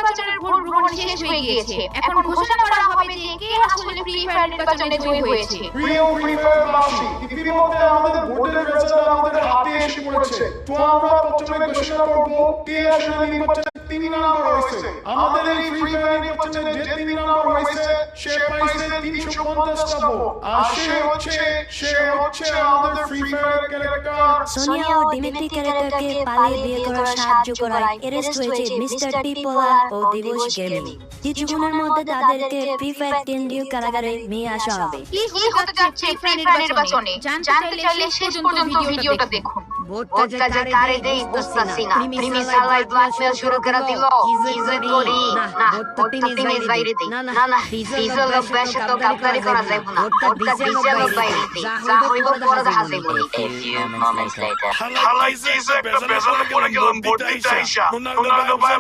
নির্বাচনের ভোট গ্রহণ শেষ হয়ে গিয়েছে। এখন ঘোষণা করা হবে যে কে আসলে ফ্রি ফায়ার নির্বাচনে জয়ী হয়েছে। প্রিয় ফ্রি ফায়ারবাসী, ইতিমধ্যে আমাদের ভোটের রেজাল্ট আমাদের হাতে এসে পড়েছে। তো আমরা প্রথমে ঘোষণা করব কে আসলে নির্বাচনে 3 নম্বর হয়েছে। আমাদের এই ফ্রি ফায়ার নির্বাচনে যে 3 নম্বর হয়েছে সে পাইছে 350টা ভোট। আর সে হচ্ছে আমাদের ফ্রি ফায়ার ক্যারেক্টার সোনিয়া ও ডিমিত্রি ক্যারেক্টারকে পালিয়ে বিয়ে করার সাহায্য করায় অ্যারেস্ট হয়েছে মিস্টার টিপোলা ও দিবস গেমিং। কিছুক্ষণের মধ্যে তাদেরকে ফ্রি ফায়ার কেন্দ্রীয় কারাগারে নিয়ে আসা হবে। কি হতে যাচ্ছে ফ্রি ফায়ার নির্বাচনে জানতে চাইলে শেষ পর্যন্ত ভিডিওটা দেখুন। ভোটটা যে কারে দেই বুঝতাছি না। প্রিমি সালাই ব্ল্যাকমেল শুরু করে দিল। কি যে করি না, ভোটটা টিমের বাইরে দেই। না, ডিজেল বেশে তো কাপড়ি করা যাইব না। ভোটটা ডিজেল বাইরে দেই। যা হইব পরে দেখা যাইব। A few moments later. হালাই যে একটা বেজাল পড়ে গেলাম ভোট দিতে আইসা। রোনাল্ডো ভাই